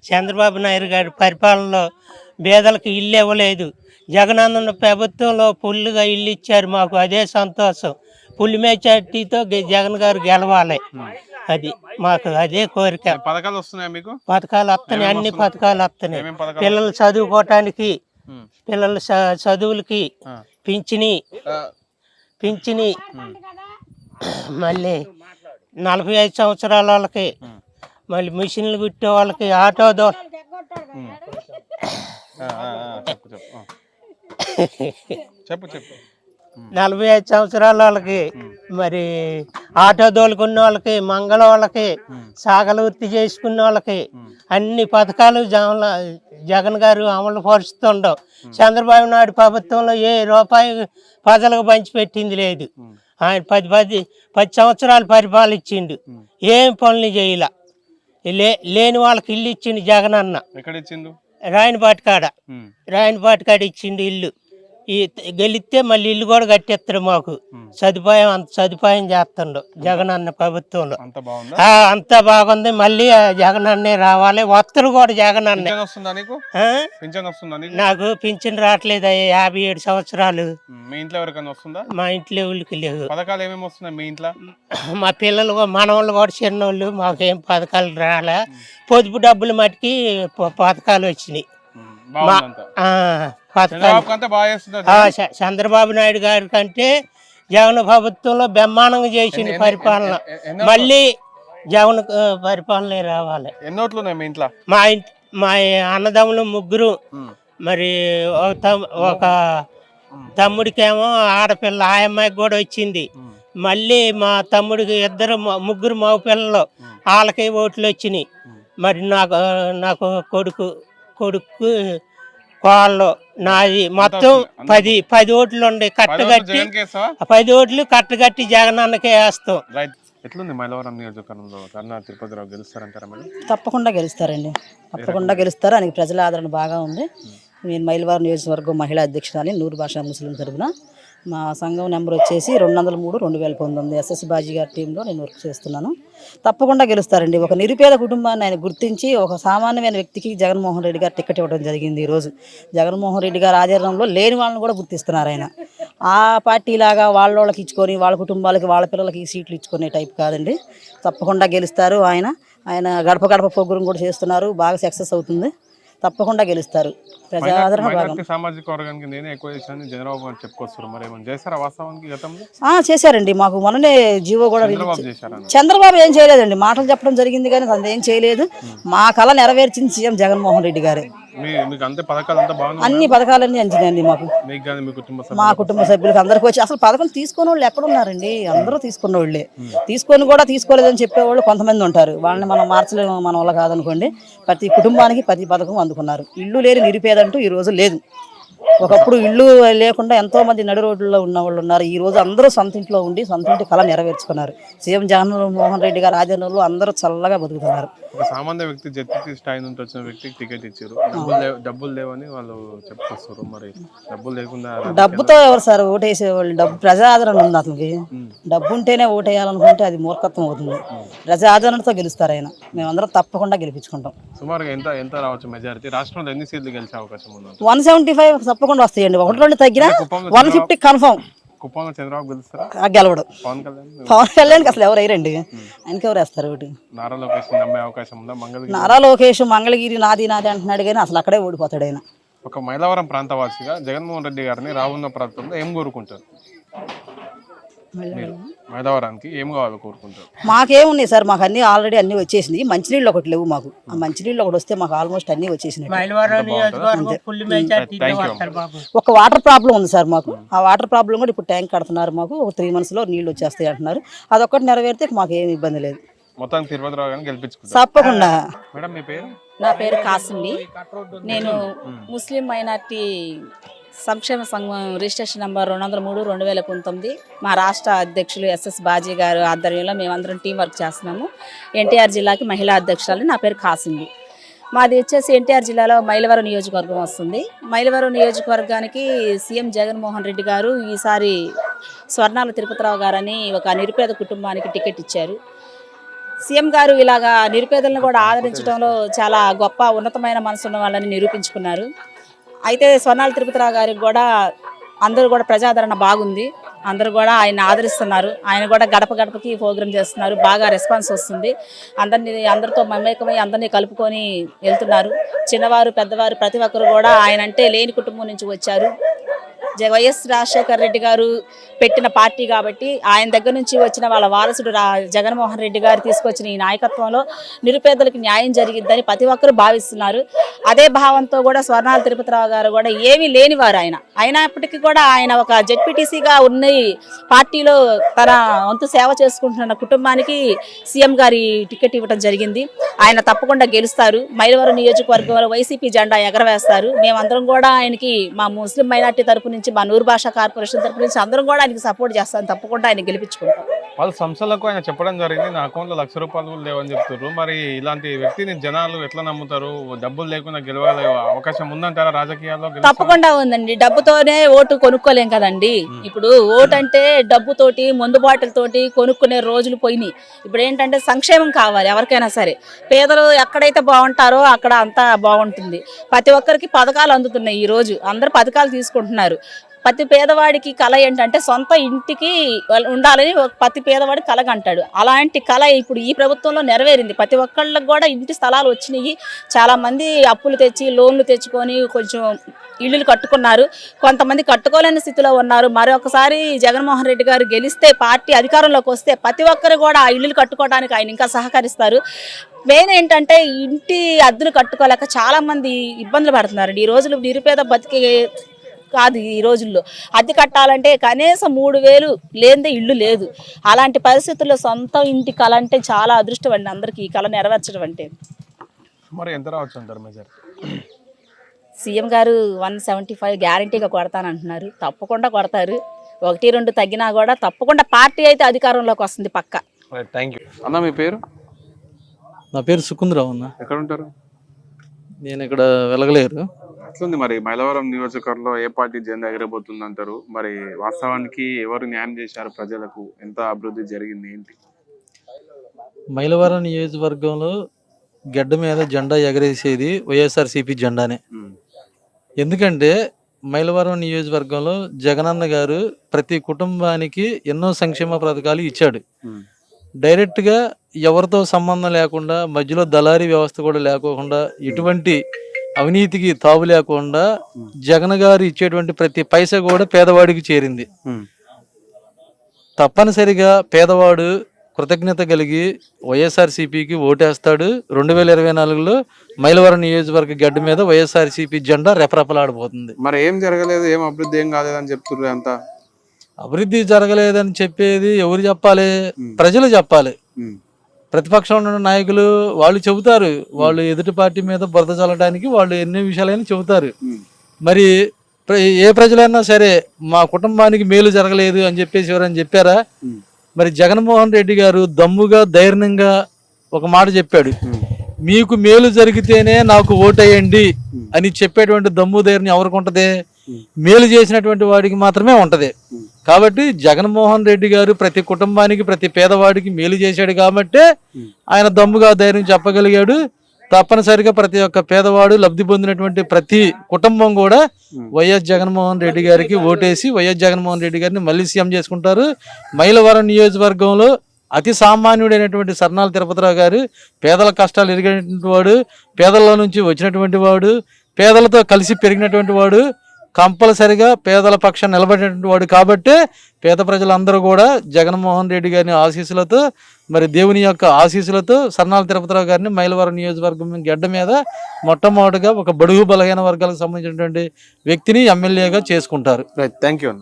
చంద్రబాబు నాయుడు గారి పరిపాలనలో పేదలకు ఇల్లు ఇవ్వలేదు. జగనన్న ప్రభుత్వంలో ఫుల్గా ఇల్లు ఇచ్చారు మాకు, అదే సంతోషం. ఫుల్ మెజార్టీతో జగన్ గారు గెలవాలి, అది మాకు అదే కోరిక. పథకాలు వస్తున్నాయి మీకు? పథకాలు వస్తున్నాయి, అన్ని పథకాలు వస్తున్నాయి. పిల్లలు చదువుకోవటానికి, పిల్లల చదువులకి పింఛని, మళ్ళీ 45 సంవత్సరాల వాళ్ళకి, మళ్ళీ మిషన్లు కుట్టే వాళ్ళకి, ఆటో చెప్పు 45 సంవత్సరాల వాళ్ళకి, మరి ఆటో దోలుకున్న వాళ్ళకి, మంగళ వాళ్ళకి, సాగల వృత్తి చేసుకున్న వాళ్ళకి అన్ని పథకాలు జగన్ గారు అమలు పరుస్తుండవు. చంద్రబాబు నాయుడు ప్రభుత్వంలో ఏ రూపాయి ప్రజలకు పంచిపెట్టింది లేదు. ఆయన 10 సంవత్సరాలు పరిపాలించిండు, ఏం పనులు చేయలే. లేని వాళ్ళకి ఇల్లు ఇచ్చిండు జగన్ అన్న. రాయనపాటి కాడ ఇచ్చిండు ఇల్లు. గెలిస్తే మళ్ళీ ఇల్లు కూడా కట్టేస్తాడు మాకు. అంత సదుపాయం చేస్తుండు జగన్ అన్న ప్రభుత్వంలో. అంతా బాగుంది. మళ్ళీ జగన్ అన్నే రావాలి. వస్తువులు కూడా జగన్ అన్నే. నాకు పింఛన్ రావట్లేదు, 57 సంవత్సరాలు. మా ఇంట్లో ఊళ్ళకి లేవు. మా పిల్లలు మనవాళ్ళు కూడా చిన్నోళ్ళు, మాకేం పథకాలు రాలే. పొదుపు డబ్బులు మట్టుకి పథకాలు వచ్చినాయి. చంద్రబాబు నాయుడు గారి కంటే జగన్ ప్రభుత్వంలో బ్రహ్మాండంగా చేసింది పరిపాలన. మళ్ళీ జగన్ పరిపాలన రావాలి. మా అన్నదమ్ములు 3, మరి ఒక తమ్ముడికేమో ఆడపిల్ల, ఆ అమ్మాయికి కూడా వచ్చింది. మళ్ళీ మా తమ్ముడికి 3 మగ పిల్లలు, వాళ్ళకి ఓట్లు వచ్చినాయి. మరి నాకు కొడుకు కోళ్ళు, నాది మొత్తం 10 ఓట్లు ఉండే. కట్టగట్టి 10 ఓట్లు కట్టగట్టి జగన్ అన్నకే వేస్తాం. తప్పకుండా గెలుస్తారండి, తప్పకుండా గెలుస్తారు. ఆయనకి ప్రజల ఆదరణ బాగా ఉంది. నేను మైలవరం నియోజకవర్గం మహిళా అధ్యక్షురాలి, నూరు భాషా ముస్లిం తరఫున. మా సంఘం నెంబర్ వచ్చేసి 203/2019. ఎస్ఎస్ బాజీ గారి టీంలో నేను వర్క్ చేస్తున్నాను. తప్పకుండా గెలుస్తారండి. ఒక నిరుపేద కుటుంబాన్ని ఆయన గుర్తించి ఒక సామాన్యమైన వ్యక్తికి జగన్మోహన్ రెడ్డి గారు టికెట్ ఇవ్వడం జరిగింది. ఈరోజు జగన్మోహన్ రెడ్డి గారు ఆధ్వర్యంలో లేని వాళ్ళని కూడా గుర్తిస్తున్నారు ఆయన. ఆ పార్టీలాగా వాళ్ళకి ఇచ్చుకొని, వాళ్ళ కుటుంబాలకి, వాళ్ళ పిల్లలకి సీట్లు ఇచ్చుకునే టైప్ కాదండి. తప్పకుండా గెలుస్తారు. ఆయన గడప గడప ప్రోగ్రాం కూడా చేస్తున్నారు, బాగా సక్సెస్ అవుతుంది. తప్పకుండా గెలుస్తారు. ప్రజాదరణ చేశారండి. మాకు మొన్ననే జీవో కూడా చంద్రబాబు ఏం చేయలేదండి, మాటలు చెప్పడం జరిగింది కానీ ఏం చేయలేదు. మా కళ నెరవేర్చింది సీఎం జగన్మోహన్ రెడ్డి గారే. అన్ని పథకాలన్నీ అంచినాయండి మాకు, మా కుటుంబ సభ్యులకు అందరికి వచ్చి. అసలు పథకం తీసుకునే వాళ్ళు ఎక్కడున్నారండి? అందరూ తీసుకున్న వాళ్ళే. తీసుకొని కూడా తీసుకోలేదని చెప్పేవాళ్ళు కొంతమంది ఉంటారు. వాళ్ళని మనం మార్చలేము, మన వల్ల కాదనుకోండి. ప్రతి కుటుంబానికి ప్రతి పథకం అందుకున్నారు. ఇల్లు లేని నిరుపేదంటూ ఈ రోజు లేదు. ఒకప్పుడు ఇల్లు లేకుండా ఎంతో మంది నడి రోడ్లలో ఉన్న వాళ్ళు ఉన్నారు. ఈ రోజు అందరూ సొంత ఇంట్లో ఉండి సొంత ఇంటి కళ నెరవేర్చుకున్నారు. సీఎం జగన్మోహన్ రెడ్డి గారు ఆధ్వర్యంలో అందరూ చల్లగా బతుకుతున్నారు. ఒక సామాన్య వ్యక్తి జడ్పీ స్థాయి నుంచి వచ్చిన వ్యక్తికి టికెట్ ఇచ్చారు, డబ్బులు లేవని వాళ్ళు చెప్పుకొస్తారు. మరి డబ్బులు లేకుండా డబ్బుతో ఎవరు సార్ ఓటేసేవాళ్ళు? డబ్బు ప్రజా ఆదరణ ఉంది అతనికి. డబ్బు ఉంటేనే ఓటేయాలనుకుంటే అది మూర్ఖత్వం అవుతుంది. ప్రజా ఆదరణతో గెలుస్తారు ఆయన. మేమందరం తప్పకుండా గెలిపించుకుంటాం. సుమారుగా ఎంత రావచ్చు మెజారిటీ? రాష్ట్రంలో ఎన్ని సీట్లు గెలిచే అవకాశం ఉంది? 175 తప్పకుండా వస్తాయండి. 1-2 తగ్గినా 150 కన్ఫర్మ్. చంద్రబాబు గెలుస్తారా? గెలవడు. పవన్ కళ్యాణ్కి అసలు ఎవరు అయ్యారండి? ఆయనకి ఎవరు వేస్తారు ఒకటి? నారా లోకేష్ మంగళగిరి నాది అంటున్నాడు కానీ అసలు అక్కడే ఓడిపోతాడు ఆయన. ఒక మైలవరం ప్రాంతవాసిగా జగన్మోహన్ రెడ్డి గారిని రానున్న ప్రాంతంలో ఏం కోరుకుంటారు? మైలవరానికి ఏం కావాలో కోరుకుంటారు? మాకేమున్నాయి సార్, మాకు అన్ని ఆల్రెడీ అన్ని వచ్చేసినాయి. మంచినీళ్ళు ఒకటి లేవు మాకు. ఆ మంచినీళ్ళు ఒకటి వస్తే మాకు ఆల్మోస్ట్ అన్ని వచ్చేసినాయి. ఒక వాటర్ ప్రాబ్లం ఉంది సార్ మాకు. ఆ వాటర్ ప్రాబ్లం కూడా ఇప్పుడు ట్యాంక్ కడుతున్నారు మాకు. ఒక 3 months లో నీళ్ళు వచ్చేస్తాయి అంటున్నారు. అదొక్కటి నెరవేరితే మాకు ఏమి ఇబ్బంది లేదు. మొత్తం తిరుపతిరావు గారిని గెలిపించుకుంటారు తప్పకుండా. మేడం మీ పేరు? నా పేరు కాసింది. నేను ముస్లిం మైనార్టీ సంక్షేమ సంఘం రిజిస్ట్రేషన్ నంబర్ 203/2019. మా రాష్ట్ర అధ్యక్షులు ఎస్ఎస్ బాజీ గారు ఆధ్వర్యంలో మేమందరం టీం వర్క్ చేస్తున్నాము. ఎన్టీఆర్ జిల్లాకి మహిళా అధ్యక్షురాలు. నా పేరు కాసింది. మాది వచ్చేసి ఎన్టీఆర్ జిల్లాలో మైలవరం నియోజకవర్గం వస్తుంది. మైలవరం నియోజకవర్గానికి సీఎం జగన్మోహన్ రెడ్డి గారు ఈసారి స్వర్ణాల తిరుపతిరావు గారని ఒక నిరుపేద కుటుంబానికి టికెట్ ఇచ్చారు. సీఎం గారు ఇలాగా నిరుపేదలను కూడా ఆదరించడంలో చాలా గొప్ప ఉన్నతమైన మనసు ఉన్న వాళ్ళని నిరూపించుకున్నారు. అయితే స్వర్ణాల తిరుపతిరావు గారికి కూడా అందరూ కూడా ప్రజాదరణ బాగుంది. అందరూ కూడా ఆయన ఆదరిస్తున్నారు. ఆయన కూడా గడప గడపకి ప్రోగ్రామ్ చేస్తున్నారు. బాగా రెస్పాన్స్ వస్తుంది. అందరితో మమేకమై అందరినీ కలుపుకొని వెళ్తున్నారు. చిన్నవారు పెద్దవారు ప్రతి ఒక్కరు కూడా ఆయన అంటే లేని కుటుంబం నుంచి వచ్చారు. వైఎస్ రాజశేఖర రెడ్డి గారు పెట్టిన పార్టీ కాబట్టి ఆయన దగ్గర నుంచి వచ్చిన వాళ్ళ వారసుడు జగన్మోహన్ రెడ్డి గారు తీసుకొచ్చిన ఈ నాయకత్వంలో నిరుపేదలకు న్యాయం జరిగిద్దని ప్రతి ఒక్కరు భావిస్తున్నారు. అదే భావంతో కూడా స్వర్ణాల తిరుపతిరావు గారు కూడా ఏమీ లేనివారు ఆయన అయినప్పటికీ కూడా ఆయన ఒక జెడ్పీటీసీగా ఉన్న పార్టీలో తన వంతు సేవ చేసుకుంటున్న కుటుంబానికి సీఎం గారి టికెట్ ఇవ్వడం జరిగింది. ఆయన తప్పకుండా గెలుస్తారు. మైలవరం నియోజకవర్గంలో వైసీపీ జెండా ఎగరవేస్తారు. మేమందరం కూడా ఆయనకి మా ముస్లిం మైనార్టీ తరపు నుంచి మా నూరు భాషా కార్పొరేషన్ తరపు నుంచి అందరం కూడా ఆయనకి సపోర్ట్ చేస్తాం. తప్పకుండా ఆయన గెలిపించుకుంటాం. వాళ్ళ సంస్థలకు ఆయన చెప్పడం జరిగింది, నా అకౌంట్లో ₹1,00,000 కూడా లేవని చెప్తారు. మరి ఇలాంటి వ్యక్తిని జనాలు ఎట్లా నమ్ముతారు? డబ్బులు లేకుండా గెలవలే అవకాశం ఉందంటారా రాజకీయాల్లో? తప్పకుండా ఉందండి. డబ్బుతోనే ఓటు కొనుక్కోలేం కదండి. ఇప్పుడు ఓటు అంటే డబ్బుతోటి మందు బాటిల్ తోటి కొనుక్కునే రోజులు పోయినాయి. ఇప్పుడు ఏంటంటే సంక్షేమం కావాలి ఎవరికైనా సరే. పేదలు ఎక్కడైతే బాగుంటారో అక్కడ అంతా బాగుంటుంది. ప్రతి ఒక్కరికి పథకాలు అందుతున్నాయి. ఈ రోజు అందరు పథకాలు తీసుకుంటున్నారు. ప్రతి పేదవాడికి కళ ఏంటంటే సొంత ఇంటికి ఉండాలని ప్రతి పేదవాడి కళ అంటాడు. అలాంటి కళ ఇప్పుడు ఈ ప్రభుత్వంలో నెరవేరింది. ప్రతి ఒక్కళ్ళకి కూడా ఇంటి స్థలాలు వచ్చినాయి. చాలామంది అప్పులు తెచ్చి లోన్లు తెచ్చుకొని కొంచెం ఇళ్ళు కట్టుకున్నారు. కొంతమంది కట్టుకోలేని స్థితిలో ఉన్నారు. మరొకసారి జగన్మోహన్ రెడ్డి గారు గెలిస్తే పార్టీ అధికారంలోకి వస్తే ప్రతి ఒక్కరు కూడా ఆ ఇళ్ళు కట్టుకోవడానికి ఆయన ఇంకా సహకరిస్తారు. మెయిన్ ఏంటంటే ఇంటి అద్దెలు కట్టుకోలేక చాలామంది ఇబ్బందులు పడుతున్నారు. ఈ రోజులు నిరుపేద బతికే కాదు. ఈ రోజుల్లో అద్దె కట్టాలంటే కనీసం 3,000 లేనిదే ఇల్లు లేదు. అలాంటి పరిస్థితుల్లో సొంత ఇంటి కళ అంటే చాలా అదృష్టం అండి. అందరికీ ఈ కళ నెరవేర్చడం అంటే. మరి ఎంత రావచ్చు అంటారు మెజార్? సీఎం గారు 175 గ్యారంటీగా కొడతానంటున్నారు. తప్పకుండా కొడతారు. 1-2 తగ్గినా కూడా తప్పకుండా పార్టీ అయితే అధికారంలోకి వస్తుంది పక్క. థ్యాంక్ యూ అన్న. మీ పేరు? నా పేరు సుకుందరావు అన్న. ఎక్కడ ఉంటారు? నేను ఇక్కడ వెలగలేరు. ఎట్లుంది మరి మైలవరం నియోజకవర్గంలో ఏ పార్టీ జెండా ఎగరబోతుంది అంటారు? మరి వాస్తవానికి ఎవరు న్యాయం చేశారు? ప్రజలకు ఎంత అభివృద్ధి జరిగింది ఏంటి? మైలవరం నియోజకవర్గంలో గడ్డ మీద జెండా ఎగరేసేది వైఎస్ఆర్సీపీ జెండానే. ఎందుకంటే మైలవరం నియోజకవర్గంలో జగనన్న గారు ప్రతి కుటుంబానికి ఎన్నో సంక్షేమ పథకాలు ఇచ్చాడు. డైరెక్ట్గా ఎవరితో సంబంధం లేకుండా, మధ్యలో దళారీ వ్యవస్థ కూడా లేకోకుండా, ఎటువంటి అవినీతికి తావు లేకుండా జగన్ గారు ఇచ్చేటువంటి ప్రతి పైసా కూడా పేదవాడికి చేరింది. తప్పనిసరిగా పేదవాడు కృతజ్ఞత కలిగి వైఎస్ఆర్సీపీకి ఓటేస్తాడు. 2024లో మైలవరం నియోజకవర్గ గడ్డ మీద వైఎస్ఆర్సీపీ జెండా రెపరెపలాడిపోతుంది. మరి ఏం జరగలేదు, ఏం అభివృద్ధి ఏం కాలేదని చెప్తున్నారు అంతా. అభివృద్ధి జరగలేదని చెప్పేది ఎవరు చెప్పాలి? ప్రజలు చెప్పాలి. ప్రతిపక్షంలో ఉన్న నాయకులు వాళ్ళు చెబుతారు, వాళ్ళు ఎదుటి పార్టీ మీద బురద చల్లడానికి వాళ్ళు ఎన్ని విషయాలైనా చెబుతారు. మరి ఏ ప్రజలైనా సరే మా కుటుంబానికి మేలు జరగలేదు అని చెప్పేసి ఎవరైనా చెప్పారా? మరి జగన్మోహన్ రెడ్డి గారు దమ్ముగా ధైర్యంగా ఒక మాట చెప్పాడు, మీకు మేలు జరిగితేనే నాకు ఓటేయండి అని చెప్పేటువంటి దమ్ము ధైర్యం ఎవరికి ఉంటది? మేలు చేసినటువంటి వాడికి మాత్రమే ఉంటది. కాబట్టి జగన్మోహన్ రెడ్డి గారు ప్రతి కుటుంబానికి ప్రతి పేదవాడికి మేలు చేశాడు కాబట్టి ఆయన దమ్ముగా ధైర్యం చెప్పగలిగాడు. తప్పనిసరిగా ప్రతి ఒక్క పేదవాడు లబ్ధి పొందినటువంటి ప్రతి కుటుంబం కూడా వైఎస్ జగన్మోహన్ రెడ్డి గారికి ఓటేసి వైఎస్ జగన్మోహన్ రెడ్డి గారిని మళ్ళీ సీఎం చేసుకుంటారు. మైలవరం నియోజకవర్గంలో అతి సామాన్యుడైనటువంటి స్వర్ణాల తిరుపతిరావు గారు పేదల కష్టాలు ఎరిగినటువంటి వాడు, పేదల నుంచి వచ్చినటువంటి వాడు, పేదలతో కలిసి పెరిగినటువంటి వాడు, కంపల్సరిగా పేదల పక్షాన్ని నిలబడినటువంటి వాడు. కాబట్టి పేద ప్రజలందరూ కూడా జగన్మోహన్ రెడ్డి గారిని ఆశీస్సులతో, మరి దేవుని యొక్క ఆశీస్సులతో స్వర్ణాల తిరుపతిరావు గారిని మైలవరం నియోజకవర్గం గడ్డ మీద మొట్టమొదటిగా ఒక బడుగు బలహీన వర్గాలకు సంబంధించినటువంటి వ్యక్తిని ఎమ్మెల్యేగా చేసుకుంటారు. Thank you.